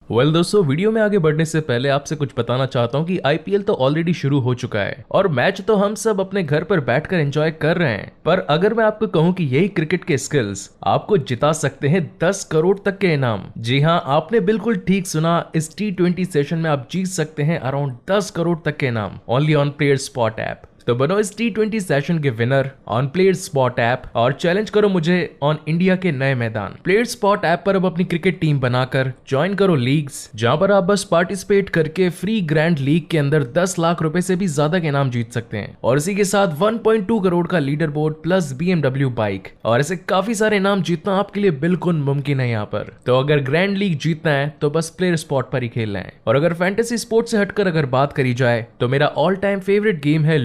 दोस्तों, वीडियो में आगे बढ़ने से पहले आपसे कुछ बताना चाहता हूं कि आईपीएल तो ऑलरेडी शुरू हो चुका है और मैच तो हम सब अपने घर पर बैठकर एंजॉय कर रहे हैं। पर अगर मैं आपको कहूं कि यही क्रिकेट के स्किल्स आपको जिता सकते हैं 10 करोड़ तक के इनाम। जी हां, आपने बिल्कुल ठीक सुना। इस T20 सेशन में आप जीत सकते हैं अराउंड 10 करोड़ तक के इनाम only on player spot app. तो बनो इस T20 सेशन के winner on player spot app और चैलेंज करो मुझे ऑन इंडिया के नए मैदान। प्लेयर स्पॉट ऐप पर अब अपनी क्रिकेट टीम बनाकर ज्वाइन करो लीग्स, जहां पर आप बस पार्टिसिपेट करके फ्री ग्रैंड लीग के अंदर 10 लाख रुपए से भी ज्यादा के इनाम जीत सकते हैं और इसी के साथ 1.2 करोड़ का leader board plus BMW bike और ऐसे काफी सारे इनाम जीतना आपके लिए बिल्कुल मुमकिन है यहाँ पर। तो अगर ग्रैंड लीग जीतना है तो बस प्लेयर स्पॉट पर ही खेलना है। और अगर फैंटेसी स्पोर्ट से हटकर अगर बात करी जाए तो मेरा ऑल टाइम फेवरेट गेम है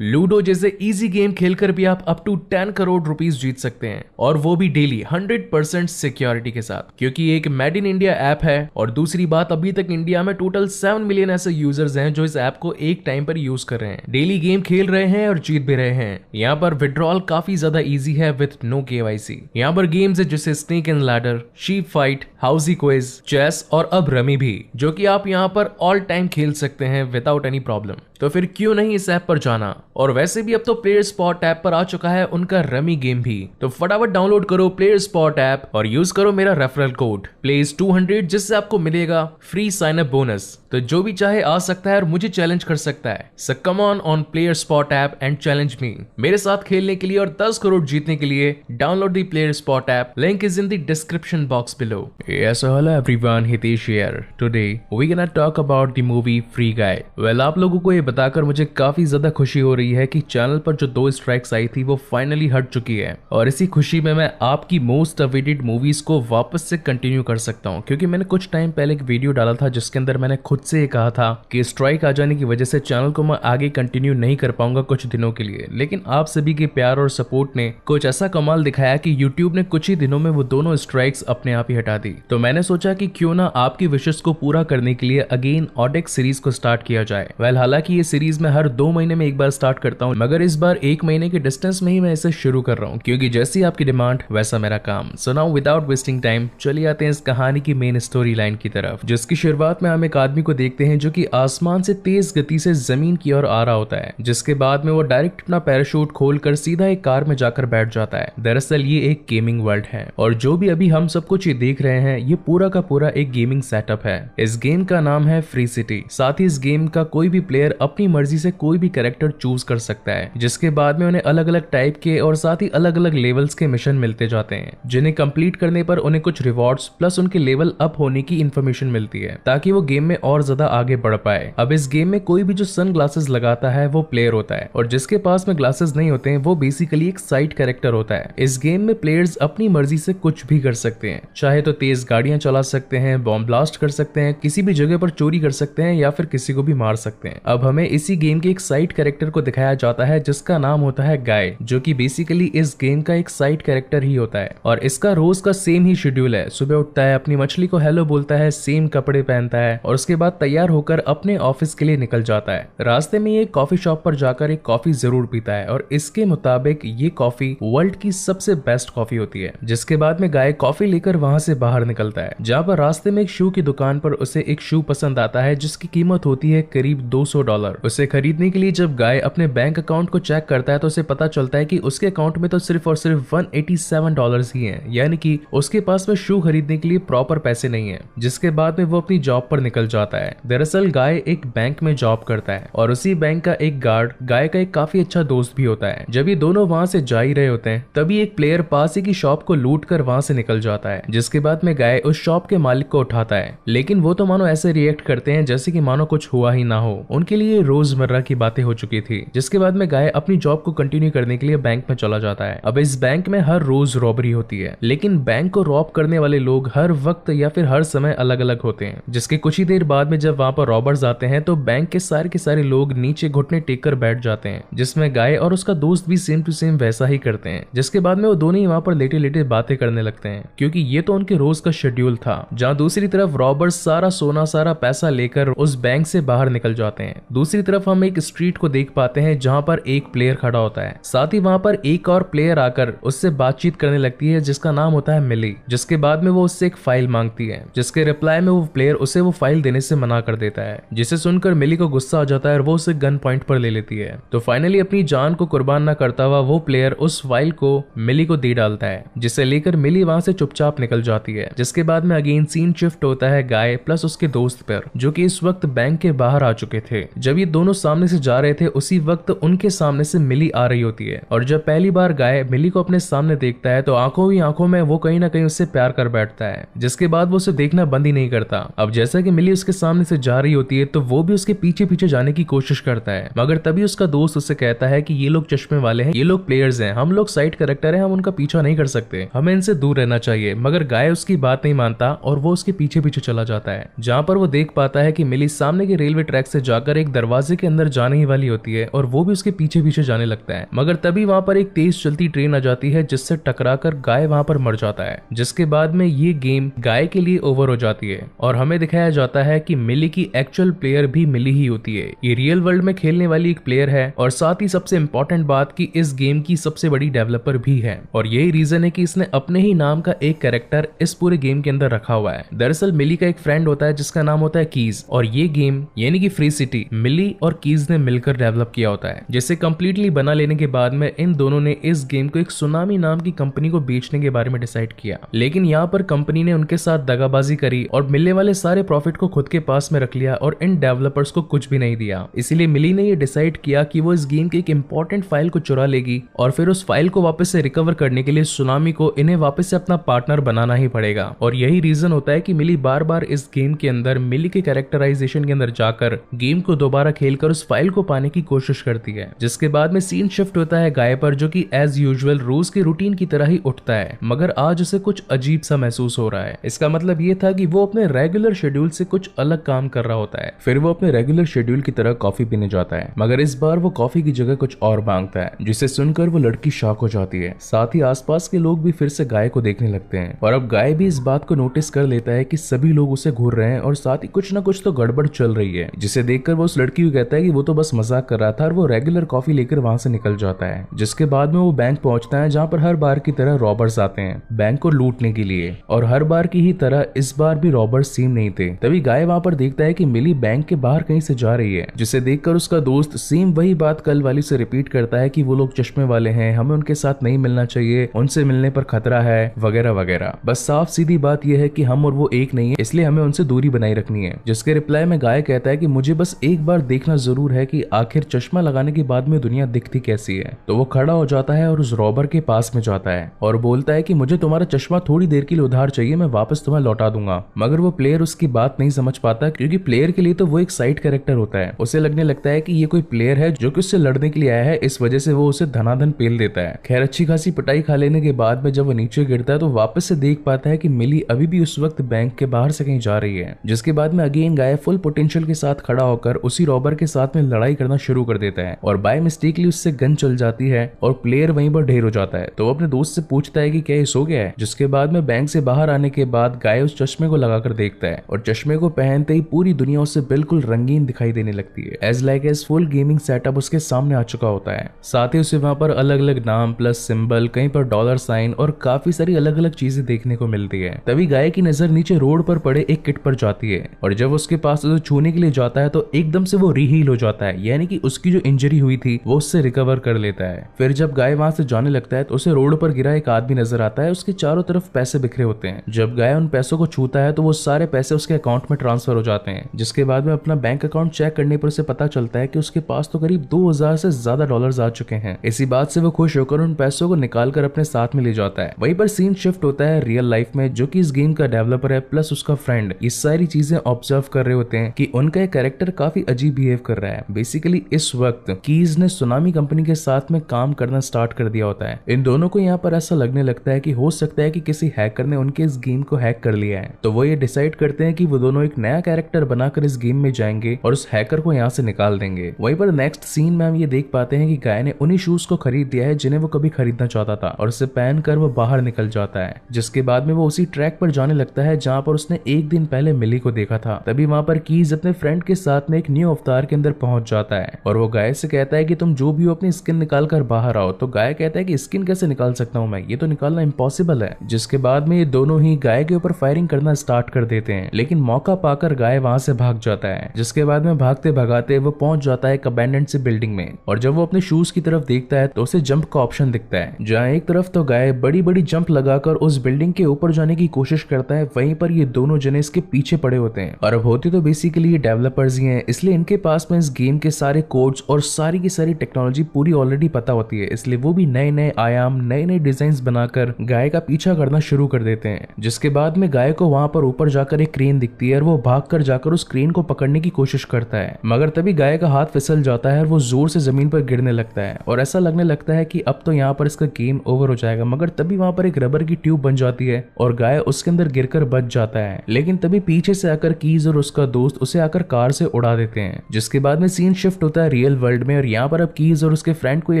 लूडो जैसे इजी गेम खेलकर भी आप अप टू 10 करोड़ रुपीस जीत सकते हैं और वो भी डेली 100% सिक्योरिटी के साथ, क्योंकि ये एक मेड इन इंडिया ऐप है। और दूसरी बात, अभी तक इंडिया में टोटल 7 मिलियन ऐसे यूजर्स हैं जो इस ऐप को एक टाइम पर यूज कर रहे हैं, डेली गेम खेल रहे हैं और जीत भी रहे हैं। यहाँ पर विड्रॉल काफी ज्यादा इजी है विथ नो KYC। यहाँ पर गेम्स है जैसे snake and ladder, sheep fight, housie quiz, chess और अब रमी भी, जो कि आप यहाँ पर ऑल टाइम खेल सकते हैं विदाउट एनी प्रॉब्लम। तो फिर क्यों नहीं इस ऐप पर जाना। और वैसे भी अब तो प्लेयर स्पॉट ऐप पर आ चुका है उनका रमी गेम भी, तो फटाफट डाउनलोड करो प्लेयर स्पॉट ऐप और यूज करो मेरा रेफरल कोड प्लेस200 जिससे आपको मिलेगा फ्री साइन अप बोनस। तो जो भी चाहे आ सकता है और मुझे चैलेंज कर सकता है। So come on player spot app and challenge me. मेरे साथ खेलने के लिए और 10 करोड़ जीतने के लिए download the player spot app, link is in the description box below. Yes, so hello everyone, Hitesh here. Today we gonna talk about the movie Free Guy. Well, आप लोगों को ये बताकर मुझे काफी ज्यादा खुशी हो रही है कि चैनल पर जो 2 स्ट्राइक्स आई थी वो फाइनली हट चुकी है और इसी खुशी में मैं आपकी मोस्ट अवेटेड मूवीज को वापस से कंटिन्यू कर सकता हूँ, क्योंकि मैंने कुछ टाइम पहले एक वीडियो डाला था जिसके अंदर मैंने खुद से कहा था कि स्ट्राइक आ जाने की वजह से चैनल को मैं आगे कंटिन्यू नहीं कर पाऊंगा कुछ दिनों के लिए। लेकिन आप सभी के प्यार और सपोर्ट ने कुछ ऐसा कमाल दिखाया कि यूट्यूब ने कुछ ही दिनों में वो दोनों स्ट्राइक्स अपने आप ही हटा दी। तो मैंने सोचा कि क्यों ना आपकी विशेष को पूरा करने के लिए अगेन ऑडेक्स सीरीज को स्टार्ट किया जाए। हालांकि ये सीरीज मैं हर 2 महीने में एक बार स्टार्ट करता हूँ, मगर इस बार 1 महीने के डिस्टेंस में ही मैं इसे शुरू कर रहा हूँ, क्योंकि जैसी आपकी डिमांड वैसा मेरा काम। So now without wasting time चलिए आते हैं इस कहानी की मेन स्टोरी लाइन की तरफ, जिसकी शुरुआत में हम एक आदमी को देखते हैं जो कि आसमान से तेज गति से जमीन की ओर आ रहा होता है, जिसके बाद में वो डायरेक्ट अपना पैराशूट खोलकर सीधा एक कार में जाकर बैठ जाता है। दरअसल ये एक गेमिंग वर्ल्ड है और जो भी अभी हम सब कुछ ये देख रहे हैं ये पूरा का पूरा एक गेमिंग सेटअप है। इस गेम का नाम है फ्री सिटी। साथ ही इस गेम का कोई भी प्लेयर अपनी मर्जी से कोई भी कैरेक्टर चूज कर सकता है, जिसके बाद में उन्हें अलग अलग टाइप के और साथ ही अलग अलग लेवल्स के मिशन मिलते जाते हैं, जिन्हें कंप्लीट करने पर उन्हें कुछ रिवॉर्ड्स प्लस उनके लेवल अप होने की इंफॉर्मेशन मिलती है ताकि वो गेम में और ज्यादा आगे बढ़ पाए। अब इस गेम में कोई भी जो सन ग्लासेस लगाता है वो प्लेयर होता है और जिसके पास में ग्लासेस नहीं होते हैं वो बेसिकली एक साइड कैरेक्टर होता है। इस गेम में प्लेयर्स अपनी मर्जी से कुछ भी कर सकते हैं, चाहे तो तेज गाड़ियां चला सकते हैं, बॉम्ब ब्लास्ट कर सकते हैं, किसी भी जगह पर चोरी कर सकते हैं या फिर किसी को भी मार सकते हैं। अब हमें इसी गेम के एक साइड कैरेक्टर को दिखाया जाता है जिसका नाम होता है गाय, जो कि बेसिकली इस गेम का एक साइड कैरेक्टर ही होता है और इसका रोज का सेम ही शेड्यूल है। सुबह उठता है, अपनी मछली को हेलो बोलता है, सेम कपड़े पहनता है और उसके बाद तैयार होकर अपने ऑफिस के लिए निकल जाता है। रास्ते में ये कॉफी शॉप पर जाकर एक कॉफी जरूर पीता है और इसके मुताबिक ये कॉफी वर्ल्ड की सबसे बेस्ट कॉफी होती है। जिसके बाद में गाय कॉफी लेकर वहां से बाहर निकलता है, जहाँ पर रास्ते में एक शू की दुकान पर उसे एक शू पसंद आता है जिसकी कीमत होती है करीब $200। उसे खरीदने के लिए जब गाय अपने बैंक अकाउंट को चेक करता है तो उसे पता चलता है कि उसके अकाउंट में तो सिर्फ और सिर्फ $187 ही है, यानी कि उसके पास में शू खरीदने के लिए प्रॉपर पैसे नहीं है। जिसके बाद में वो अपनी जॉब पर निकल जाता है। दरअसल गाय एक बैंक में जॉब करता है और उसी बैंक का एक गार्ड गाय का एक काफी अच्छा दोस्त भी होता है। जब ये दोनों वहां से जा ही रहे होते हैं तभी एक प्लेयर पास ही की शॉप को लूट कर वहां से निकल जाता है, जिसके बाद में गाय उस शॉप के मालिक को उठाता है, लेकिन वो तो मानो ऐसे रिएक्ट करते हैं जैसे कि मानो कुछ हुआ ही ना हो। उनके लिए रोजमर्रा की बातें हो चुकी थी। जिसके बाद में गाय अपनी जॉब को कंटिन्यू करने के लिए बैंक में चला जाता है। अब इस बैंक में हर रोज रॉबरी होती है, लेकिन बैंक को रॉब करने वाले लोग हर वक्त या फिर हर समय अलग अलग होते हैं। जिसके कुछ ही देर बाद में जब वहां पर रॉबर्स आते हैं तो बैंक के सारे लोग नीचे घुटने टेक कर बैठ जाते हैं, जिसमें गाय और उसका दोस्त भी सेम टू सेम वैसा ही करते हैं। जिसके बाद में वो दोनों ही वहां पर लेटे लेटे बातें करने लगते हैं, क्योंकि ये तो उनके रोज का शेड्यूल था। जहाँ दूसरी तरफ रॉबर्स सारा सोना सारा पैसा लेकर उस बैंक से बाहर निकल जाते हैं। दूसरी तरफ हम एक स्ट्रीट को देख पाते हैं जहाँ पर एक प्लेयर खड़ा होता है। साथ ही वहाँ पर एक और प्लेयर आकर उससे बातचीत करने लगती है जिसका नाम होता है मिली। जिसके बाद में वो उससे एक फाइल मांगती है, जिसके रिप्लाई में वो प्लेयर उसे वो फाइल देने से मना कर देता है, जिसे सुनकर मिली को गुस्सा आ जाता है और वो उसे गन पॉइंट पर ले लेती है। तो फाइनली अपनी जान को कुर्बान न करता हुआ वो प्लेयर उस फाइल को मिली को दे डालता है, जिसे लेकर मिली वहां से चुपचाप निकल जाती है। जिसके बाद में अगेन सीन शिफ्ट होता है गाय प्लस उसके दोस्त पर, जो कि इस वक्त बैंक के बाहर आ चुके थे। जब ये दोनों सामने से जा रहे थे उसी वक्त उनके सामने से मिली आ रही होती है, और जब पहली बार गाय मिली को अपने सामने देखता है तो आंखों ही आंखों में वो कहीं ना कहीं उससे प्यार कर बैठता है। जिसके बाद वो उसे देखना बंद ही नहीं करता। अब जैसा कि मिली उसके सामने से जा रही होती है तो वो भी उसके पीछे पीछे जाने की कोशिश करता है, मगर तभी उसका दोस्त उससे कहता है कि ये लोग चश्मे वाले हैं, ये लोग प्लेयर्स हैं, हम लोग साइड कैरेक्टर हैं, हम उनका पीछा नहीं कर सकते, हमें इनसे दूर रहना चाहिए। मगर गाय उसकी बात नहीं मानता और वो उसके पीछे पीछे चला जाता है, जहाँ पर वो देख पाता है कि मिली सामने के रेलवे ट्रैक से जाकर एक दरवाजे के अंदर जाने ही वाली होती है और वो भी उसके पीछे पीछे जाने लगता है। मगर तभी वहां पर एक तेज चलती ट्रेन आ जाती है जिससे टकराकर गाय वहां पर मर जाता है। जिसके बाद में ये गेम गाय के लिए ओवर हो जाती है और हमें दिखाया जाता है कि मिली की एक्चुअल प्लेयर भी मिली ही होती है। ये रियल वर्ल्ड में खेलने वाली एक प्लेयर है और साथ ही सबसे इंपॉर्टेंट बात कि इस गेम की सबसे बड़ी डेवलपर भी है, और यही रीजन है कि इसने अपने ही नाम का एक कैरेक्टर इस पूरे गेम के अंदर रखा हुआ है। दरअसल मिली का एक फ्रेंड होता है जिसका नाम होता है कीज, और ये गेम यानी कि फ्री सिटी मिली और कीज ने मिलकर डेवलप किया होता है, जिसे कंप्लीटली बना लेने के बाद में इन दोनों ने इस गेम को एक सुनामी नाम की कंपनी को बेचने के बारे में डिसाइड किया। लेकिन यहाँ पर कंपनी ने उनके साथ दगाबाजी करी और मिलने वाले सारे प्रॉफिट को खुद के पास में रख लिया और इन डेवलपर्स को कुछ भी नहीं दिया। इसीलिए मिली ने ये डिसाइड किया कि वो इस गेम की एक इंपॉर्टेंट फाइल को चुरा लेगी और फिर उस फाइल को वापस से रिकवर करने के लिए सुनामी को इन्हें वापस से अपना पार्टनर बनाना ही पड़ेगा। और यही रीजन होता है कि मिली बार बार इस गेम के अंदर मिली के कैरेक्टराइजेशन के अंदर जाकर गेम को दोबारा खेलकर उस फाइल को पाने की कोशिश करती है। जिसके बाद में सीन शिफ्ट होता है गाय पर, जो कि एज यूजुअल रोज के रूटीन की तरह ही उठता है, मगर आज उसे कुछ अजीब सा महसूस हो रहा है। इसका मतलब ये था कि वो अपने रेगुलर शेड्यूल से कुछ अलग काम कर रहा होता है। फिर वो अपने रेगुलर शेड्यूल की तरह कॉफी पीने जाता है, मगर इस बार वो कॉफी की जगह कुछ और मांगता है, जिसे सुनकर वो लड़की शॉक हो जाती है। साथ ही आसपास के लोग भी फिर से गाय को देखने लगते हैं और अब गाय भी इस बात को नोटिस कर लेता है कि सभी लोग उसे घूर रहे हैं और साथ ही कुछ ना कुछ तो गड़बड़ चल रही है, जिसे देखकर वो उस लड़की को कहता है कि वो तो बस मजाक कर रहा था और वो रेगुलर कॉफी लेकर वहां से निकल जाता है। जिसके बाद में वो बैंक पहुंचता है जहाँ पर हर बार की तरह रॉबर्स आते हैं बैंक को लूटने के लिए, और हर बार की ही तरह इस बार भी रॉबर्स सेम नहीं थे। तभी गाय वहां पर देखता है कि मिली बैंक के बाहर कहीं से जा रही है, जिसे देखकर उसका दोस्त सेम वही बात कल वाली से रिपीट करता है कि वो लोग चश्मे वाले हैं, हमें उनके साथ नहीं मिलना चाहिए, उनसे मिलने पर खतरा है वगैरह वगैरह। बस साफ सीधी बात यह है कि हम और वो एक नहीं है, इसलिए हमें उनसे दूरी बनाए रखनी है। जिसके रिप्लाई में गाय कहता है कि मुझे बस एक बार देखना जरूर है कि आखिर चश्मा लगाने के बाद में दुनिया दिखती कैसी है। तो वो खड़ा हो जाता है और उस रॉबर के पास में जाता है और बोलता है कि मुझे तुम्हारा चश्मा थोड़ी देर के लिए उधार चाहिए, मैं वापस तुम्हें लौटा दूंगा। मगर वो प्लेयर उसकी बात नहीं समझ पाता, क्योंकि प्लेयर के लिए तो वो एक साइड कैरेक्टर होता है। उसे लगने लगता है कि ये कोई प्लेयर है जो कि उससे लड़ने के लिए आया है, इस वजह से वो उसे धनाधन पेल देता है। खैर अच्छी खासी पिटाई खा लेने के बाद में जब वो नीचे गिरता है तो वापस से देख पाता है कि मिली अभी भी उस वक्त बैंक के बाहर से कहीं जा रही है। जिसके बाद में अगेन गाय फुल पोटेंशियल के साथ खड़ा होकर उसी रॉबर के साथ में लड़ाई करना शुरू कर देता है और बाय मिस्टेकली उससे गन चल जाती है और प्लेयर वहीं पर ढेर हो जाता है। तो वो अपने दोस्त से पूछता है कि क्या ये सो गया है। जिसके बाद में बैंक से बाहर आने के बाद गाय उस चश्मे को लगाकर देखता है और चश्मे को पहनते ही पूरी दुनिया उससे बिल्कुल रंगीन दिखाई देने लगती है। As like as full gaming setup उसके सामने आ चुका होता है। साथ ही उसे वहां पर अलग अलग नाम प्लस सिंबल, कहीं पर डॉलर साइन और काफी सारी अलग अलग चीजें देखने को मिलती है। तभी गाय की नजर नीचे रोड पर पड़े एक किट पर जाती है और जब उसके पास उसे छूने के लिए जाता है तो एकदम से वो रीहील हो जाता है, यानी कि उसकी जो इंजरी हुई थी वो उससे रिकवर कर लेता है। फिर जब गाय वहां से जाने लगता है तो उसे रोड पर गिरा एक आदमी नजर आता है, उसके चारों तरफ पैसे बिखरे होते हैं। जब गाय उन पैसों को छूता है तो वो सारे पैसे उसके अकाउंट में ट्रांसफर हो जाते हैं। जिसके बाद में अपना बैंक अकाउंट चेक करने पर उसे पता चलता है कि उसके पास तो करीब 2000 से ज्यादा डॉलर्स आ चुके हैं। इसी बात से वो खुश होकर उन पैसों को निकाल कर अपने साथ में ले जाता है। वहीं पर सीन शिफ्ट होता है रियल लाइफ में, जो कि इस गेम का डेवलपर है प्लस उसका फ्रेंड ये सारी चीजें ऑब्जर्व कर रहे होते हैं कि उनका एक कैरेक्टर काफी अजीब बिहेव कर रहा है। बेसिकली इस वक्त कीज ने सुनामी कंपनी के साथ में काम करना स्टार्ट कर दिया होता है। इन दोनों को यहाँ पर ऐसा लगने लगता है कि हो सकता है कि किसी हैकर ने उनके इस गेम को हैक कर लिया है। तो वो ये डिसाइड करते हैं कि वो दोनों एक नया कैरेक्टर बनाकर इस गेम में जाएंगे और उस हैकर को यहाँ से निकाल देंगे। वहीं पर नेक्स्ट सीन में हम ये देख पाते हैं कि गाय ने उन्हीं शूज को खरीद दिया है जिन्हें वो कभी खरीदना चाहता था और उसे पहनकर वो बाहर निकल जाता है। जिसके बाद में वो उसी ट्रैक पर जाने लगता है जहाँ पर उसने एक दिन पहले मिली को देखा था। तभी वहाँ पर कीज अपने फ्रेंड के साथ में एक न्यू न्यू अवतार के अंदर पहुंच जाता है और वो गाय से कहता है कि तुम जो भी हो अपनी स्किन निकाल कर बाहर आओ। तो गाय कहता है कि स्किन कैसे निकाल सकता हूँ मैं, ये तो निकालना इम्पॉसिबल है। जिसके बाद में ये दोनों ही गाय के ऊपर फायरिंग करना स्टार्ट कर देते हैं, लेकिन मौका पाकर गाय वहां से भाग जाता है। जिसके बाद में भागते भगाते वो पहुंच जाता है एक अबैंडन्ड से बिल्डिंग में, और जब वो अपने शूज की तरफ देखता है तो उसे जंप का ऑप्शन दिखता है, जहाँ एक तरफ तो गाय बड़ी बड़ी जंप लगाकर उस बिल्डिंग के ऊपर जाने की कोशिश करता है, वहीं पर ये दोनों जने इसके पीछे पड़े होते हैं। और अब होती तो बेसिकली ये डेवलपर्स ही हैं, इसलिए इनके पास में इस गेम के सारे कोड्स और सारी की सारी टेक्नोलॉजी पूरी ऑलरेडी पता होती है, इसलिए वो भी नए नए आयाम नए नए डिजाइन बनाकर गाय का पीछा करना शुरू कर देते हैं। जिसके बाद में गाय को वहां पर ऊपर जाकर एक क्रेन दिखती है और वो भागकर जाकर उस क्रेन को पकड़ने की कोशिश करता है, मगर तभी गाय का हाथ फिसल जाता है और वो जोर से जमीन पर गिरने लगता है और ऐसा लगने लगता है कि अब तो यहाँ पर इसका गेम ओवर हो जाएगा। मगर तभी वहां पर एक रबर की ट्यूब बन जाती है और गाय उसके अंदर गिरकर बच जाता है, लेकिन तभी पीछे से आकर कीज और उसका दोस्त उसे आकर कार से उड़ा देते हैं। जिसके बाद में सीन शिफ्ट होता है रियल वर्ल्ड में और यहाँ पर अब कीज और उसके फ्रेंड को ये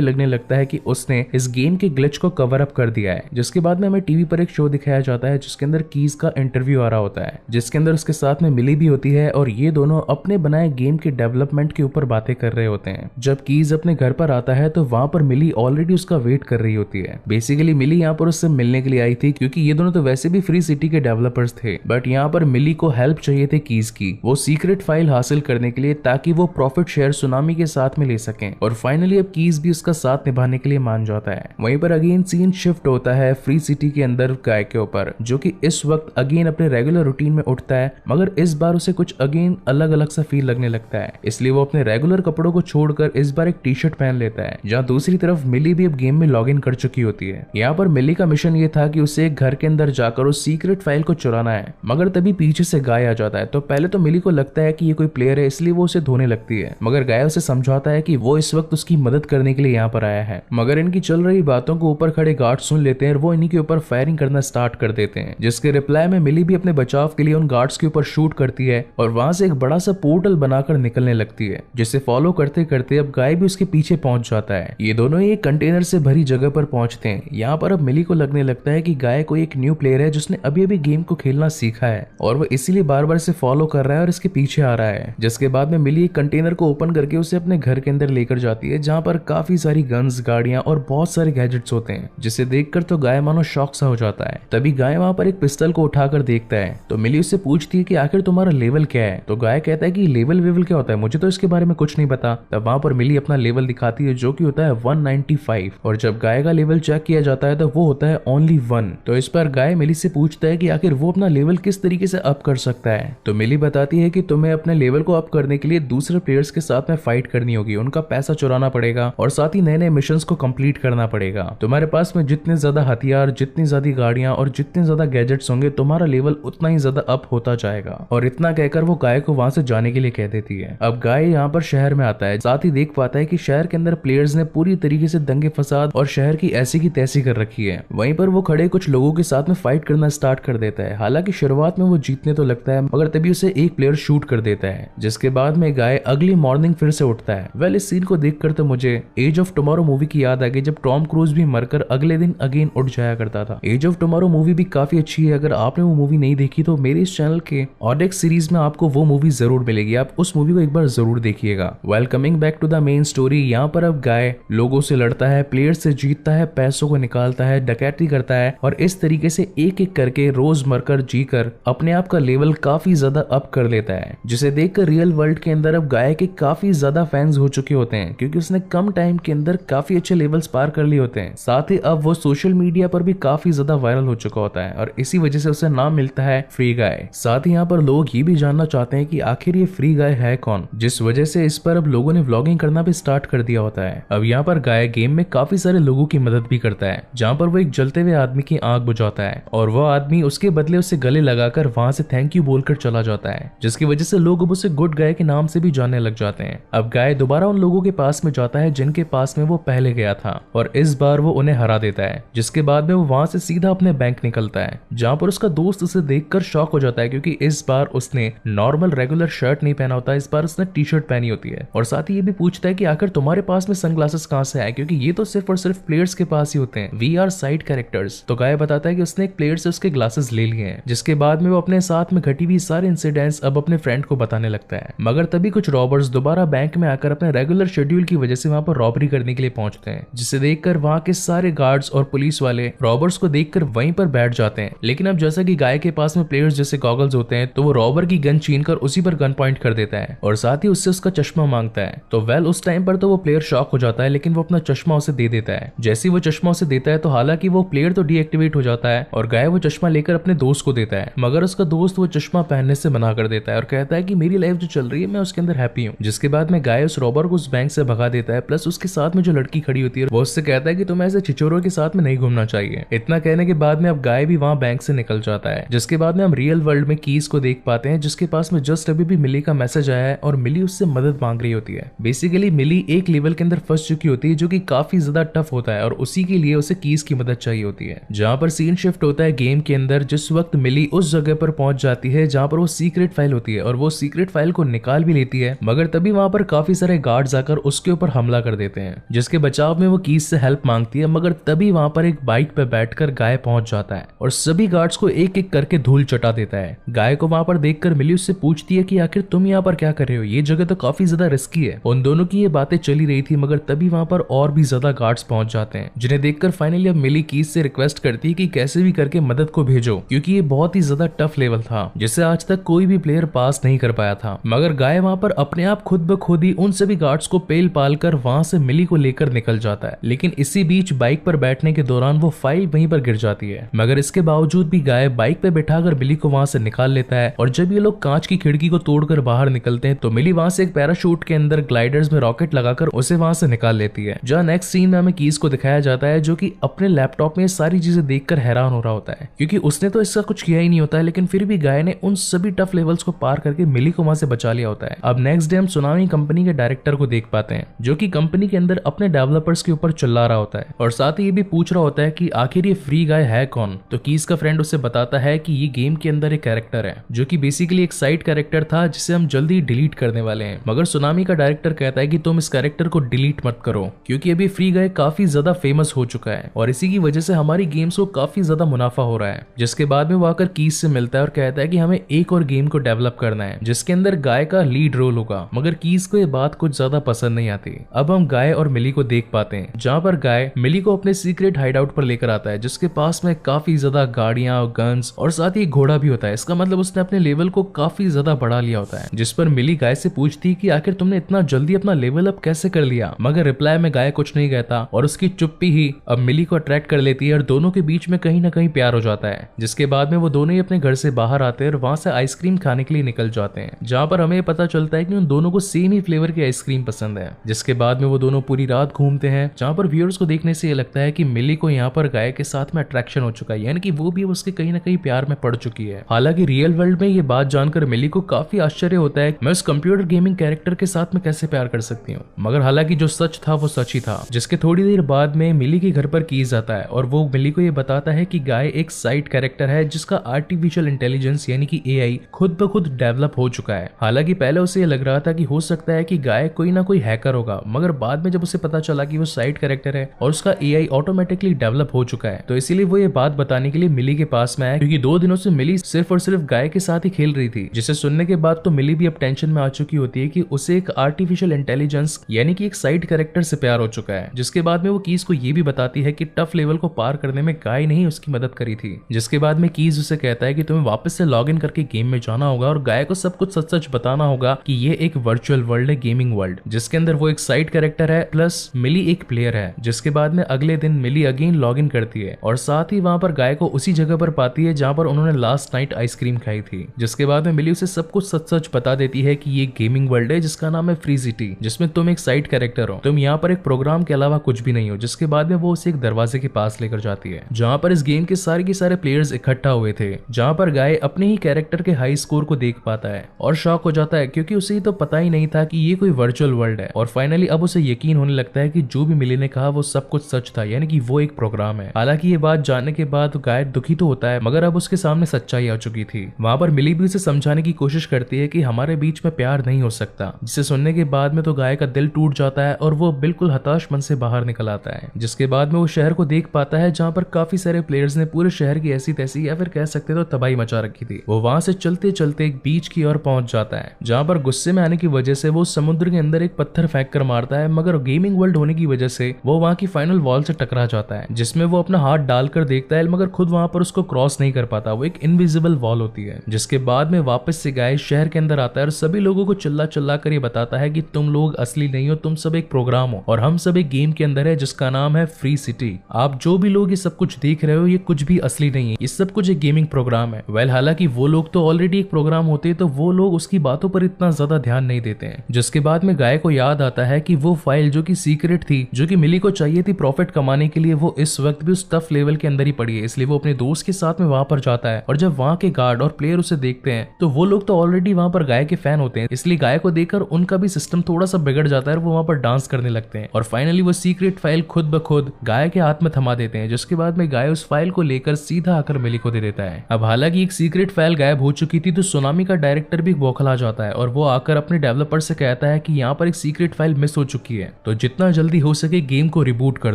लगने लगता है कि उसने इस गेम के ग्लिच को कवर अप कर दिया है। जिसके बाद में हमें टीवी पर एक शो दिखाया जाता है जिसके अंदर कीज का इंटरव्यू आ रहा होता है, जिसके अंदर उसके साथ में मिली भी होती है और ये दोनों अपने बनाए गेम के डेवलपमेंट के ऊपर बातें कर रहे होते हैं। जब कीज अपने घर पर आता है तो वहां पर मिली ऑलरेडी उसका वेट कर रही होती है। बेसिकली मिली यहाँ पर उससे मिलने के लिए आई थी क्योंकि ये दोनों तो वैसे भी फ्री सिटी के डेवलपर्स थे, बट यहाँ पर मिली को हेल्प चाहिए थे कीज की वो सीक्रेट फाइल हासिल करने के लिए, ताकि वो प्रॉफिट शेयर सुनामी के साथ में ले सकें। और फाइनली अब कीज भी उसका साथ निभाने के लिए मान जाता है। वहीं पर अगेन सीन शिफ्ट होता है फ्री सिटी के अंदर गाय के ऊपर, जो कि इस वक्त अगेन अपने रेगुलर रूटीन में उठता है, मगर इस बार उसे कुछ अगेन अलग अलग सा फील लगने लगता है, इसलिए वो अपने रेगुलर कपड़ों को छोड़कर इस बार एक टी शर्ट पहन लेता है। जहाँ दूसरी तरफ मिली भी अब गेम में लॉग इन कर चुकी होती है। यहाँ पर मिली का मिशन ये था कि उसे एक घर के अंदर जाकर उस सीक्रेट फाइल को चुराना है, मगर तभी पीछे से गाय आ जाता है। तो पहले तो मिली को लगता है कि ये कोई प्लेयर है, इसलिए वो उसे धोने लगती है, मगर गाय उसे समझाता है कि वो इस वक्त उसकी मदद करने के लिए यहाँ पर आया है। मगर इनकी चल रही बातों को ऊपर खड़े गार्ड सुन लेते हैं और वो इन्हीं के ऊपर फायरिंग करना स्टार्ट कर देते हैं, जिसके रिप्लाई में मिली भी अपने बचाव के लिए उन गार्ड्स के ऊपर शूट करती है और वहां से एक बड़ा सा पोर्टल बनाकर निकलने लगती है, जिसे फॉलो करते करते अब गाय भी उसके पीछे पहुंच जाता है। ये दोनों ही एक कंटेनर से भरी जगह पर पहुंचते हैं। यहाँ पर अब मिली को लगने लगता है कि गाय कोई एक न्यू प्लेयर है जिसने अभी अभी गेम को खेलना सीखा है और वो इसीलिए बार बार इसे फॉलो कर रहा है और इसके पीछे आ रहा है। जिसके बाद में मिली एक कंटेनर को ओपन करके उसे अपने घर के अंदर लेकर जाती है, जहाँ पर काफी सारी गन्स, गाड़ियां और बहुत सारे गैजेट्स होते हैं, जिसे देखकर तो गाय मानो शॉक सा हो जाता है। तभी गाय वहां पर एक पिस्टल को उठाकर देखता है तो मिली उससे पूछती है कि आखिर तुम्हारा लेवल क्या है। तो गाय कहता है कि लेवल वेवल क्या होता है, मुझे तो इसके बारे में कुछ नहीं पता। तब वहां पर मिली अपना लेवल दिखाती है जो कि होता है 195, और जब गाय का लेवल चेक किया जाता है तो वो होता है ओनली 1। तो इस पर गाय मिली से पूछता है कि आखिर वो अपना लेवल किस तरीके से अप कर सकता है। तो मिली बताती है कि तुम्हें अपने लेवल को अप करने के लिए दूसरे प्लेयर्स के साथ में फाइट करनी होगी, उनका पैसा चुराना पड़ेगा और साथ ही नए नए मिशंस को कंप्लीट करना पड़ेगा। तुम्हारे पास में जितने ज्यादा हथियार, जितनी ज्यादा गाड़ियां और जितने ज्यादा गैजेट्स होंगे, तुम्हारा लेवल उतना ही ज्यादा अप होता जाएगा। और इतना कहकर वो गाय को वहां से जाने के लिए कह देती है। अब गाय यहाँ पर शहर में आता है, साथ ही देख पाता है कि शहर के अंदर प्लेयर्स ने पूरी तरीके से दंगे फसाद और शहर की ऐसी की तैसी कर रखी है। वहीं पर वो खड़े कुछ लोगों के साथ में फाइट करना स्टार्ट कर देता है। हालांकि शुरुआत में वो जीतने तो लगता है, मगर तभी उसे एक प्लेयर शूट कर देता है, जिसके बाद में गाय अगली मॉर्निंग फिर से उठता है। वेल, इस सीन को देखकर तो मुझे एज ऑफ टुमारो मूवी की याद आ गई, जब टॉम क्रूज भी मरकर अगले दिन अगेन उठ जाया करता था। एज ऑफ टुमारो मूवी भी काफी अच्छी है, अगर आपने वो मूवी नहीं देखी तो मेरे इस चैनल के ऑडेक्स सीरीज में आपको वो मूवी जरूर मिलेगी, आप उस मूवी को एक बार जरूर देखिएगा। Well, coming back to the main story, यहाँ पर अब गाय लोगों से लड़ता है, प्लेयर्स से जीतता है, पैसों को निकालता है, डकैती करता है और इस तरीके से एक एक करके रोज मरकर जीकर अपने आप का लेवल काफी ज्यादा अप कर लेता है, जिसे देखकर रियल वर्ल्ड के अंदर अब गाय के काफी ज्यादा फैंस हो चुके होते हैं, क्योंकि उसने कम टाइम के अंदर काफी अच्छे लेवल्स पार कर लिए होते हैं। साथ ही अब वो सोशल मीडिया पर भी काफी ज्यादा वायरल हो चुका होता है और इसी वजह से उसे नाम मिलता है फ्री गाय। साथ ही यहाँ पर लोग ये भी जानना चाहते हैं कि आखिर ये फ्री गाय है कौन, जिस वजह से इस पर अब लोगों ने व्लॉगिंग करना भी स्टार्ट कर दिया होता है। अब यहाँ पर गाय गेम में काफी सारे लोगों की मदद भी करता है, जहाँ पर वो एक जलते हुए आदमी की आंख बुझाता है और वो आदमी उसके बदले उसे गले लगाकर वहां से थैंक यू बोलकर चला जाता है, जिसकी वजह से लोग अब उसे गुड गाय के नाम से भी जानने लग जाते हैं। अब गाय दोबारा उन लोगों के पास में जाता है जिनके पास में वो पहले गया था और इस बार वो उन्हें हरा देता है, जिसके बाद में वो वहां से सीधा अपने बैंक निकलता है, जहाँ पर उसका दोस्त उसे देखकर शॉक हो जाता है, क्योंकि इस बार उसने नॉर्मल रेगुलर शर्ट नहीं पहना होता, इस बार उसने टी शर्ट पहनी होती है। और साथ ही ये भी पूछता है कि आखिर तुम्हारे पास में सनग्लासेस कहाँ से आए, क्योंकि ये तो सिर्फ और सिर्फ प्लेयर्स के पास ही होते हैं, वी आर साइड कैरेक्टर्स। तो गाय बताता है कि उसने एक प्लेयर से उसके ग्लासेस ले लिए हैं, जिसके बाद में वो अपने साथ में घटी हुई सारे इंसिडेंट्स अब अपने फ्रेंड को बताने लगता है। मगर मगर तभी कुछ रॉबर्स दोबारा बैंक में आकर अपने रेगुलर शेड्यूल की वजह से वहां पर रॉबरी करने के लिए पहुंचते हैं, जिसे देखकर वहां के सारे गार्ड्स और पुलिस वाले रॉबर्स को देखकर वहीं पर बैठ जाते हैं। लेकिन अब जैसा कि गाय के पास में प्लेयर्स जैसे गॉगल्स होते हैं, तो वो रॉबर की गन छीनकर उसी पर गन पॉइंट कर देता है और साथ ही उससे उसका चश्मा मांगता है। तो वेल उस टाइम पर तो वो प्लेयर शॉक हो जाता है, लेकिन वो अपना चश्मा उसे दे देता है। जैसे ही वो चश्मा उसे देता है तो हालांकि वो प्लेयर तो डीएक्टिवेट हो जाता है और गाय वो चश्मा लेकर अपने दोस्त को देता है, मगर उसका दोस्त वो चश्मा पहनने से मना कर देता है और कहता है कि मेरी लाइफ जो चल रही है मैं उसके अंदर हैप्पी हूँ। जिसके बाद में गाय उस रॉबर को उस बैंक से भगा देता है, प्लस उसके साथ में जो लड़की खड़ी होती है वो उससे कहता है कि तुम्हें ऐसे छिचोरों के साथ में नहीं घूमना चाहिए। इतना कहने के बाद में अब गाय भी वहां बैंक से निकल जाता है। जिसके बाद में हम रियल वर्ल्ड में कीज को देख पाते हैं, जिसके पास में जस्ट अभी भी मिली का मैसेज आया है और मिली उससे मदद मांग रही होती है। बेसिकली मिली एक लेवल के अंदर फंस चुकी होती है जो कि काफी ज्यादा टफ होता है और उसी के लिए उसे कीज की मदद चाहिए होती है। जहां पर सीन शिफ्ट होता है गेम के अंदर, जिस वक्त मिली उस जगह पर पहुंच जाती है जहां पर वो सीक्रेट फाइल होती है और वो सीक्रेट फाइल को निकाल भी लेती है, मगर तभी वहां पर काफी सारे गार्ड्स आकर उसके ऊपर हमला कर देते हैं, जिसके बचाव में वो कीज से हेल्प मांगती है। मगर तभी वहां पर एक बाइक पे बैठकर गाय पहुंच जाता है और सभी गार्ड्स को एक एक करके धूल चटा देता है। गाय को वहां पर देखकर मिली उससे पूछती है कि आखिर तुम यहाँ पर क्या कर रहे हो, ये जगह तो काफी ज्यादा रिस्की है। उन दोनों की ये बातें चली रही थी, मगर तभी वहां पर और भी ज्यादा गार्ड्स पहुंच जाते हैं, जिन्हें देखकर फाइनली अब मिली कीज से रिक्वेस्ट करती है कि कैसे भी करके मदद को भेजो, क्योंकि ये बहुत ही ज्यादा टफ लेवल था जिसे आज तक कोई भी प्लेयर पास नहीं कर पाया था। मगर गाय वहां पर अपने आप खुद ब खुद ही उन सभी गार्ड्स को पेल पाल कर वहां से मिली को लेकर निकल जाता है। लेकिन इसी बीच बाइक पर बैठने के दौरान वो फाइल वहीं पर गिर जाती है, मगर इसके बावजूद भी गाय बाइक पे बैठाकर मिली को वहां से निकाल लेता है। और जब ये लोग कांच की खिड़की को तोड़कर बाहर निकलते हैं तो मिली वहां से एक पैराशूट के अंदर ग्लाइडर्स में रॉकेट लगाकर उसे वहां से निकाल लेती है। जहां नेक्स्ट सीन में हमें कीज को दिखाया जाता है जो कि अपने लैपटॉप में सारी चीजें देखकर हैरान हो रहा होता है, क्योंकि उसने तो इसका कुछ किया ही नहीं होता है, लेकिन फिर भी गाय ने उन सभी टफ लेवल्स को पार करके मिली को वहां से बचा लिया होता है। अब नेक्स्ट डे हम सुनामी कंपनी के डायरेक्टर को देख पाते हैं, जो कि कंपनी के अंदर अपने डेवलपर्स के ऊपर चिल्ला रहा होता है और साथ ही ये भी पूछ रहा होता है कि आखिर ये फ्री गाय है कौन। तो कीज का फ्रेंड उसे बताता है कि ये गेम के अंदर एक कैरेक्टर है जो कि बेसिकली एक साइड कैरेक्टर था जिसे हम जल्दी डिलीट करने वाले हैं। मगर सुनामी का डायरेक्टर कहता है कि तुम इस कैरेक्टर को डिलीट मत करो, क्योंकि अभी फ्री गाय काफी ज्यादा फेमस हो चुका है और इसी की वजह से हमारी गेम्स को काफी ज्यादा मुनाफा हो रहा है। जिसके बाद में वो आकर कीज से मिलता है और कहता है कि हमें एक और गेम को डेवलप करना है जिसके अंदर गाय का लीड रोल होगा। मगर कीज को ये बात कुछ ज्यादा पसंद नहीं आती। अब हम गाय और मिली को देख पाते हैं, जहां पर गाय मिली को अपने सीक्रेट हाइड आउट पर लेकर आता है, जिसके पास में काफी ज्यादा गाड़ियां, गन्स और साथ ही घोड़ा भी होता है। इसका मतलब उसने अपने लेवल को काफी ज्यादा बढ़ा लिया होता है। जिस पर मिली गाय से पूछती है कि आखिर तुमने इतना जल्दी अपना लेवल अप कैसे कर लिया, मगर रिप्लाई में गाय कुछ नहीं कहता और उसकी चुप्पी ही अब मिली को अट्रैक्ट कर लेती है और दोनों के बीच में कहीं ना कहीं प्यार हो जाता है। जिसके बाद में वो दोनों ही अपने घर से बाहर आते हैं और वहां से आइसक्रीम खाने के लिए निकल जाते हैं, जहां पर हमें पता चलता है कि उन दोनों को सेम ही फ्लेवर की आइसक्रीम पसंद है। जिसके बाद में वो दोनों पूरी रात घूमते हैं, जहां पर व्यूअर्स को देखने से ये लगता है कि मिली को यहाँ पर गाय के साथ में अट्रैक्शन हो चुका है, यानी कि वो भी उसके कहीं ना कहीं प्यार में पड़ चुकी है। हालांकि रियल वर्ल्ड में ये बात जानकर मिली को काफी आश्चर्य होता है, मैं उस कंप्यूटर गेमिंग कैरेक्टर के साथ में कैसे प्यार कर सकती हूँ। मगर हालांकि जो सच था वो सच ही था। जिसके थोड़ी देर बाद में मिली के घर पर कीज आता है और वो मिली को ये बताता है कि गाय एक साइड कैरेक्टर है जिसका आर्टिफिशियल इंटेलिजेंस यानी कि एआई खुद ब खुद डेवलप हो चुका है। हालांकि पहले उसे ये लग रहा था कि हो सकता है कि गाय कोई ना कोई हैकर होगा, मगर बाद में जब उसे पता चला कि वो साइड कैरेक्टर है और उसका एआई ऑटोमेटिकली डेवलप हो चुका है, तो इसीलिए वो ये बात बताने के लिए मिली के पास में आया, क्योंकि 2 दिनों से मिली सिर्फ और सिर्फ गाय के साथ ही खेल रही थी। जिसे सुनने के बाद तो मिली भी अब टेंशन में आ चुकी होती है कि उसे एक आर्टिफिशियल इंटेलिजेंस यानी कि एक साइड कैरेक्टर से प्यार हो चुका है। जिसके बाद में वो कीज को ये भी बताती है कि टफ लेवल को पार करने में गाय ने ही उसकी मदद करी थी। जिसके बाद में कीज उसे कहता है कि तुम्हें वापस से लॉग इन करके गेम में जाना होगा और गाय को सब कुछ सच सच बताना होगा कि ये एक वर्चुअल वर्ल्ड है, गेमिंग वर्ल्ड, जिसके अंदर वो एक साइड कैरेक्टर है प्लस मिली एक प्लेयर है। जिसके बाद में अगले दिन मिली अगेन लॉग इन करती है और साथ ही वहां पर गाय को उसी जगह पर पाती है जहां पर उन्होंने लास्ट नाइट आइसक्रीम खाई थी। जिसके बाद में मिली उसे सब कुछ सच सच बता देती है कि ये गेमिंग वर्ल्ड है जिसका नाम है फ्री सिटी, जिसमें तुम एक साइड कैरेक्टर हो, तुम यहाँ पर एक प्रोग्राम के अलावा कुछ भी नहीं हो। जिसके बाद में वो उसे एक दरवाजे के पास लेकर जाती है जहाँ पर इस गेम के सारे प्लेयर्स इकट्ठा हुए थे, जहाँ पर गाय अपने ही कैरेक्टर के हाई स्कोर को देख पाता है और शॉक हो जाता है, क्योंकि उसे ही तो पता ही नहीं था कि ये कोई वर्चुअल वर्ल्ड है। और फाइनली अब उसे यकीन होने लगता है कि जो भी मिली ने कहा वो सब कुछ सच था, यानी कि वो एक प्रोग्राम है। हालांकि ये बात जानने के बाद गाय दुखी तो होता है, मगर अब उसके सामने सच्चाई आ चुकी थी। वहां पर मिली भी उसे समझाने की कोशिश करती है कि हमारे बीच में प्यार नहीं हो सकता, जिसे सुनने के बाद में तो गाय का दिल टूट जाता है और वो बिल्कुल हताश मन से बाहर निकल आता है। जिसके बाद में वो शहर को देख पाता है जहाँ पर काफी सारे प्लेयर्स ने पूरे शहर की ऐसी तैसी या फिर कह सकते तो तबाही मचा रखी थी। वो वहां से चलते चलते एक बीच की ओर पहुंच जाता है, जहाँ पर गुस्से में आने की वजह से वो समुद्र के अंदर एक पत्थर फेंक कर मारता है, मगर गेमिंग वर्ल्ड होने की वजह से वो वहाँ की फाइनल वॉल से टकरा जाता है, जिसमें वो अपना हाथ डालकर देखता है मगर खुद वहाँ पर उसको क्रॉस नहीं कर पाता। वो एक इनविजिबल वॉल होती है। जिसके बाद में वापस से गाय शहर के अंदर आता है और सभी लोगों को चिल्ला चिल्ला कर ये बताता है कि तुम लोग असली नहीं हो, तुम सब एक प्रोग्राम हो और हम सब एक गेम के अंदर है जिसका नाम है फ्री सिटी। आप जो भी लोग ये सब कुछ देख रहे हो ये कुछ भी असली नहीं है, ये सब कुछ एक गेमिंग प्रोग्राम है। वेल हालांकि वो लोग तो ऑलरेडी एक प्रोग्राम होते हैं, तो वो लोग उसकी बातों पर इतना ज्यादा ध्यान नहीं देते हैं। जिसके बाद में गाय को याद आता है कि वो फाइल जो कि सीक्रेट थी, जो कि मिली को चाहिए थी प्रॉफिट कमाने के लिए, वो इस वक्त भी उस टफ लेवल के अंदर ही पड़ी है। इसलिए वो अपने दोस्त के साथ में वहां पर जाता है और जब वहां के गार्ड और प्लेयर उसे देखते हैं तो वो लोग तो ऑलरेडी वहां पर गाय के फैन होते हैं, इसलिए गाय को देखकर उनका भी सिस्टम थोड़ा सा बिगड़ जाता है और वो वहां पर डांस करने लगते हैं और फाइनली वो सीक्रेट फाइल खुद ब खुद गाय के हाथ में थमा देते हैं। जिसके बाद में गाय उस फाइल को लेकर सीधा आकर मिली को दे देता है। अब हालांकि एक सीक्रेट फाइल गायब हो चुकी थी, तो सुनामी का डायरेक्टर भी बौखला जाता है और वो आकर अपने डेवलपर से कहता है कि यहाँ पर एक सीक्रेट फाइल मिस हो चुकी है, तो जितना जल्दी हो सके गेम को रिबूट कर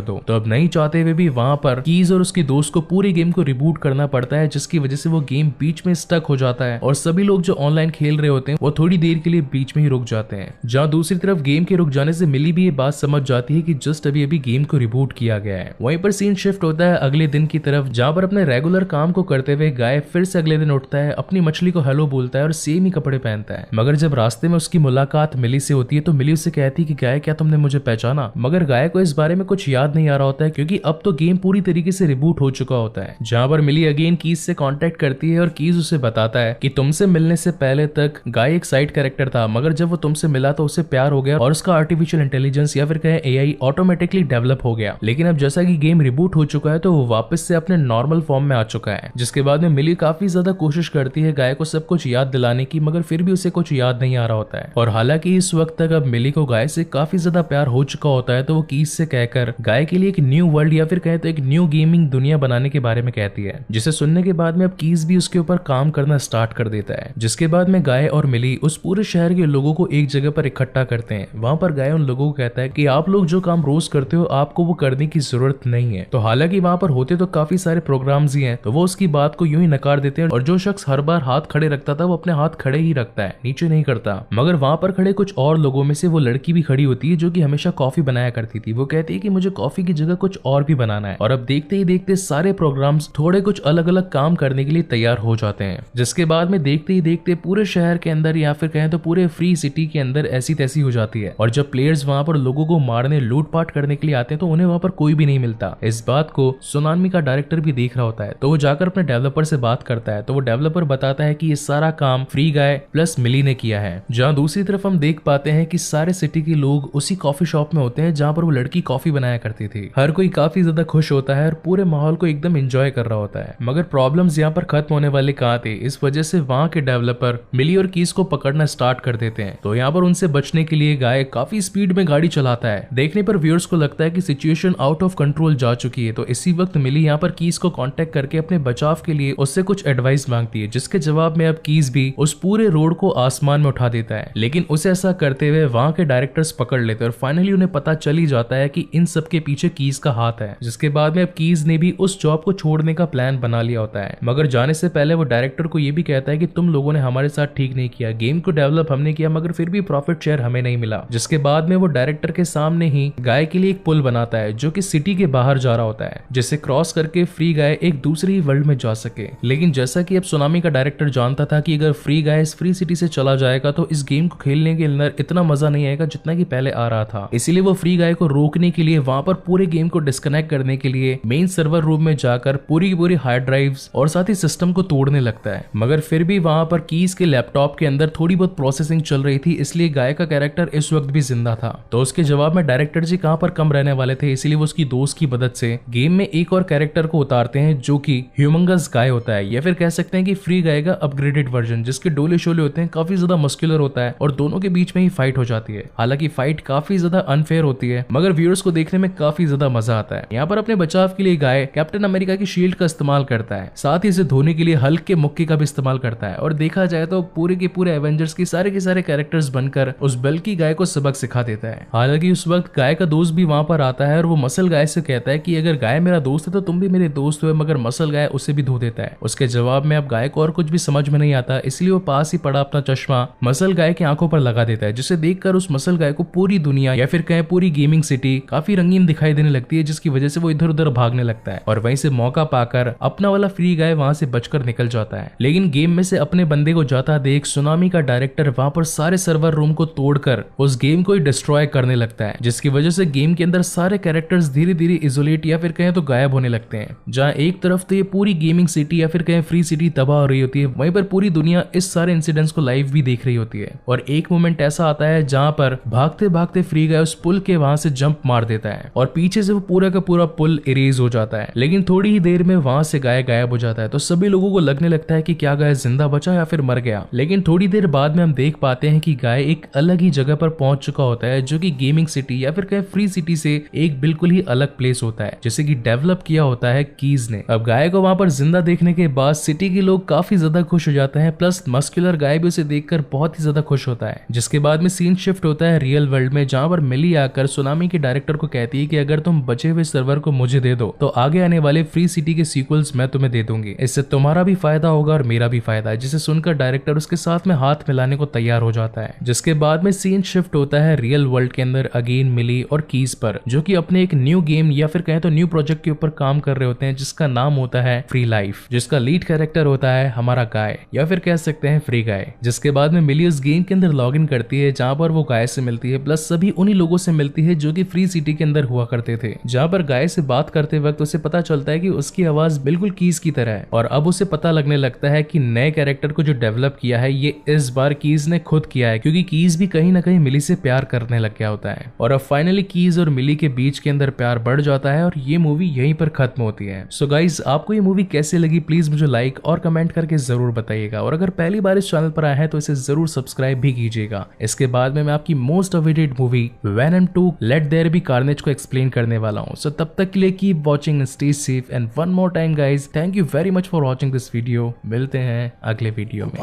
दो। तो अब नहीं चाहते हुए भी वहां पर कीज और उसके दोस्त को पूरी गेम को रिबूट करना पड़ता है, जिसकी वजह से वो गेम बीच में स्टक हो जाता है और सभी लोग जो ऑनलाइन खेल रहे होते हैं वो थोड़ी देर के लिए बीच में ही रुक जाते हैं। जहाँ दूसरी तरफ गेम के रुक जाने से मिली भी ये बात समझ जाती है कि जस्ट अभी अभी गेम को रिबूट किया गया है। वहीं पर सीन शिफ्ट होता है अगले दिन की तरफ, जहाँ पर अपने रेगुलर काम को करते हुए गाय फिर से अगले दिन उठता है, अपनी मछली को हेलो बोलता है और सेम ही कपड़े पहनता है। मगर जब रास्ते में उसकी मुलाकात मिली से होती है तो मिली उससे कहती है कि गाय क्या तुमने मुझे पहचाना, मगर गाय को इस बारे में कुछ याद नहीं आ रहा होता है क्योंकि अब तो गेम पूरी तरीके से रिबूट हो चुका होता है। जहाँ पर मिली अगेन कीज से कांटेक्ट करती है और कीज उसे बताता है कि तुमसे मिलने से पहले तक गाय एक साइड कैरेक्टर था, मगर जब वो तुमसे मिला तो उसे प्यार हो गया और उसका आर्टिफिशियल इंटेलिजेंस या फिर कहे एआई ऑटोमेटिकली डेवलप हो गया। लेकिन अब जैसा कि गेम रिबूट हो चुका है तो वो वापस से अपने नॉर्मल फॉर्म में आ चुका है। जिसके बाद में मिली काफी ज्यादा कोशिश करती है गाय को सब कुछ याद दिलाने की, मगर फिर भी उसे कुछ याद नहीं आ रहा होता है। और हालांकि इस वक्त तक अब मिली को गाय से काफी ज्यादा प्यार हो चुका होता है, तो वो कीज से कहकर गाय के लिए एक न्यू वर्ल्ड या फिर कहे तो एक न्यू गेमिंग दुनिया बनाने के बारे में कहती है, जिसे सुनने के बाद में अब कीज भी उसके ऊपर काम करना स्टार्ट कर देता है। जिसके बाद में गाय और मिली उस पूरे शहर के लोगों को एक जगह पर इकट्ठा करते हैं। वहां पर गाय उन लोगों को कहता है कि आप लोग जो काम रोज करते हो आपको वो करने की जरूरत नहीं है। तो हालांकि वहां पर होते तो काफी सारे प्रोग्राम्स ही हैं, तो वो उसकी बात को यूं ही नकार देते हैं और जो शख्स हर बार हाथ खड़े रखता था वो अपने हाथ खड़े ही रखता है, नीचे नहीं करता। मगर वहां पर खड़े कुछ और लोगों में से वो लड़की भी खड़ी होती है जो कि हमेशा कॉफी बनाया करती थी। वो कहती है कि मुझे कॉफी की जगह कुछ और भी बनाना है। और अब देखते ही देखते सारे प्रोग्राम्स थोड़े कुछ अलग अलग काम करने के लिए तैयार हो जाते हैं। जिसके बाद में देखते ही देखते पूरे शहर के अंदर या फिर कहें तो पूरे फ्री सिटी के अंदर ऐसी तैसी हो जाती है। और जब प्लेयर्स वहां पर लोगों को मारने लूटपाट करने के लिए आते हैं तो उन्हें वहां पर कोई भी नहीं मिलता। इस बात को सुनामी का डायरेक्टर भी देख रहा होता है, तो वो जाकर अपने डेवलपर से बात करता है। तो वो डेवलपर बताता है कि ये सारा काम फ्री गाय प्लस मिली ने किया है। जहाँ दूसरी तरफ हम देख पाते हैं कि सारे सिटी के लोग उसी कॉफी शॉप में होते हैं जहाँ पर वो लड़की कॉफी बनाया करती थी। हर कोई काफी ज्यादा खुश होता है और पूरे माहौल को एकदम एंजॉय कर रहा होता है। मगर प्रॉब्लम्स यहाँ पर खत्म होने वाले कहाँ थे, इस वजह से वहाँ के डेवलपर मिली और कीज को पकड़ना स्टार्ट कर देते हैं। तो यहाँ पर उनसे बचने के लिए गाय काफी स्पीड में गाड़ी चलाता है। देखने पर व्यूअर्स को लगता है कि सिचुएशन आउट ऑफ कंट्रोल जा चुकी है। तो इसी वक्त मिली यहाँ पर कीज को कांटेक्ट करके अपने बचाव के लिए उससे कुछ एडवाइस मांगती है, जिसके जवाब में अब कीज भी उस पूरे रोड को आसमान में उठा देता है। लेकिन उसे ऐसा करते हुए वहाँ के डायरेक्टर्स पकड़ लेते हैं और फाइनली उन्हें पता चल ही जाता है कि इन सब के पीछे कीज का हाथ है। जिसके बाद में अब कीज ने भी उस जॉब को छोड़ने का प्लान बना लिया होता है। मगर जाने से पहले वो डायरेक्टर को ये भी कहता है कि तुम लोगों ने हमारे साथ ठीक नहीं किया, गेम को डेवलप हमने किया मगर फिर भी प्रॉफिट शेयर हमें नहीं मिला। जिसके बाद में वो डायरेक्टर के सामने ही गाय के लिए एक पुल बनाता है जो कि सिटी के बाहर जा रहा होता है, जिसे क्रॉस करके फ्री गाय एक दूसरी वर्ल्ड में जा सके। लेकिन जैसा कि अब सुनामी का डायरेक्टर जानता था कि अगर फ्री गाय इस फ्री सिटी से चला जाएगा तो इस गेम को खेलने के अंदर इतना मजा नहीं आएगा जितना कि पहले आ रहा था। इसीलिए वो फ्री गाय को रोकने के लिए वहां पर पूरे गेम को डिस्कनेक्ट करने के लिए मेन सर्वर रूम में जाकर पूरी की पूरी हार्ड ड्राइव्स और साथ ही सिस्टम को तोड़ने लगता है। मगर फिर भी वहां पर कीज के लैपटॉप के अंदर थोड़ी बहुत प्रोसेसिंग चल रही थी, इसलिए गाय का कैरेक्टर इस वक्त भी जिंदा था। तो उसके जवाब में डायरेक्टर जी कहां पर कम रहने वाले थे, इसीलिए वो उसकी दोस्त की मदद से गेम में एक और कैरेक्टर को उतारते हैं जो कि ह्यूमंगस गाय होता है, या फिर कह सकते हैं कि फ्री गाय का अपग्रेडेड वर्जन, जिसके डोले शोले होते हैं, काफी ज्यादा मस्कुलर होता है और दोनों के बीच में ही फाइट हो जाती है। हालांकि फाइट काफी ज्यादा अनफेयर होती है मगर व्यूअर्स को देखने में काफी ज्यादा मजा आता है। यहाँ पर अपने बचाव के लिए गाय कैप्टन अमेरिका की शील्ड का इस्तेमाल करता है, साथ ही इसे धोने के लिए हल्क के मुक्के का भी इस्तेमाल करता है। और देखा जाए तो पूरे के पूरे एवेंजर्स के सारे कैरेक्टर्स बनकर उस बल्कि गाय को सबक सिखा देता है। हालांकि उस वक्त गाय का दोस्त भी वहां पर आता है और वो मसल गाय से कहता है कि अगर गाय मेरा दोस्त है तो तुम भी मेरे दोस्त हो, मगर मसल गाय उसे भी धो देता है। उसके जवाब में अब गाय को और कुछ भी समझ में नहीं आता, इसलिए वो पास ही पड़ा अपना चश्मा चश्मा मसल गाय की आंखों पर लगा देता है, जिसे देखकर उस मसल गाय को पूरी दुनिया या फिर कहें पूरी गेमिंग सिटी काफी रंगीन दिखाई देने लगती है, जिसकी वजह से वो इधर उधर भागने लगता है और वहीं से मौका पाकर अपना वाला फ्री गाय वहां से बचकर निकल जाता है। लेकिन गेम में से अपने बंदे को जाता देख सुनामी का डायरेक्टर वहां पर सारे सर्वर रूम को तोड़कर उस गेम को ही डिस्ट्रॉय करने लगता है, जिसकी वजह से गेम के अंदर सारे कैरेक्टर्स धीरे धीरे इजोलेट या फिर कहें तो गायब होने लगते हैं। जहां एक तरफ तो ये पूरी गेमिंग सिटी या फिर कहें फ्री सिटी तबाह हो रही होती है, वहीं पर पूरी दुनिया इस सारे इंसिडेंट्स को लाइव भी देख रही होती है। और एक मोमेंट ऐसा आता है जहां पर भागते भागते फ्री गाय उस पुल के वहां से जंप मार देता है और पीछे से वो पूरा का पूरा पुल इरेज हो जाता है। लेकिन थोड़ी ही देर में वहां से गाय गायब हो जाता है, तो सभी लोगों को लगने लगता है कि क्या गाय जिंदा बचा या फिर मर गया। लेकिन थोड़ी देर बाद में हम देख पाते हैं कि गाय एक अलग ही जगह पर पहुंच चुका होता है, जो कि गेमिंग सिटी या फिर कहें फ्री सिटी से एक बिल्कुल ही अलग प्लेस होता है, जिसे कि डेवलप किया होता है कीज ने। अब गाय को वहां पर जिंदा देखने के बाद सिटी के लोग काफी ज्यादा खुश हो जाते हैं, प्लस मस्कुलर गाय भी उसे देखकर बहुत ही ज्यादा खुश होता है। जिसके बाद में सीन शिफ्ट होता है रियल वर्ल्ड में, जहां पर मिली आकर सुनामी के डायरेक्टर को कहती है कि अगर तुम बचे हुए सर्वर को मुझे दे दो तो आगे आने वाले फ्री सिटी के सीक्वल्स मैं तुम्हें दे दूंगी, इससे तुम्हारा भी फायदा होगा और मेरा भी फायदा है। जिसे सुनकर डायरेक्टर उसके साथ में हाथ मिलाने को तैयार हो जाता है। जिसके बाद में सीन शिफ्ट होता है रियल वर्ल्ड के अंदर अगेन मिली और कीज पर, जो कि अपने एक न्यू गेम या फिर कहें तो न्यू प्रोजेक्ट के ऊपर काम कर रहे होते हैं, जिसका नाम होता है फ्री लाइफ, जिसका लीड कैरेक्टर होता है हमारा गाय या फिर कह सकते हैं फ्री गाय। जिसके बाद में मिली उस गेम के अंदर लॉग इन करती है, जहां पर वो गाय से मिलती है, प्लस सभी उन्हीं लोगों से मिलती है जो कि फ्री सिटी के अंदर हुआ करते थे। जहां पर गाय से बात करते वक्त उसे पता चलता है कि उसकी आवाज बिल्कुल कीज की तरह है और अब उसे पता लगने लगता है कि नए कैरेक्टर को जो डेवलप किया है ये इस बार कीज ने खुद किया है, क्योंकि कीज भी कहीं ना कहीं मिली से प्यार करने लग गया होता है। और अब फाइनली कीज और मिली के बीच के अंदर प्यार बढ़ जाता है और ये मूवी यहीं पर खत्म होती है। सो गाइज, आपको ये मूवी कैसे लगी प्लीज मुझे लाइक और कमेंट करके जरूर बताइएगा, और अगर पहली बार इस चैनल पर आए हैं तो इसे जरूर सब्सक्राइब भी कीजिएगा। इसके बाद में मैं आपकी most awaited movie Venom 2 let there be carnage को एक्सप्लेन करने वाला हूँ। सो तब तक के लिए keep watching, stay safe and one more time guys, thank you very much for watching this video. मिलते हैं अगले वीडियो में।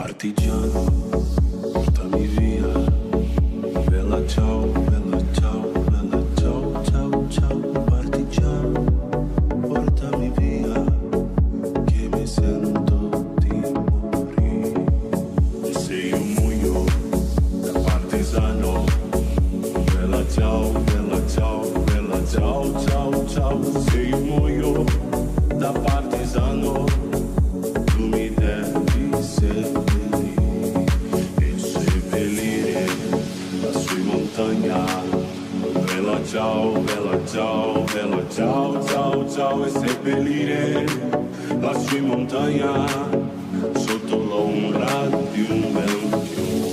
Da partigiano, tu mi devi seppellire e seppellire lassù in montagna. Bella ciao, bella ciao, bella ciao, ciao, ciao, e seppellire lassù in montagna sotto l'ombra di un bel fiore.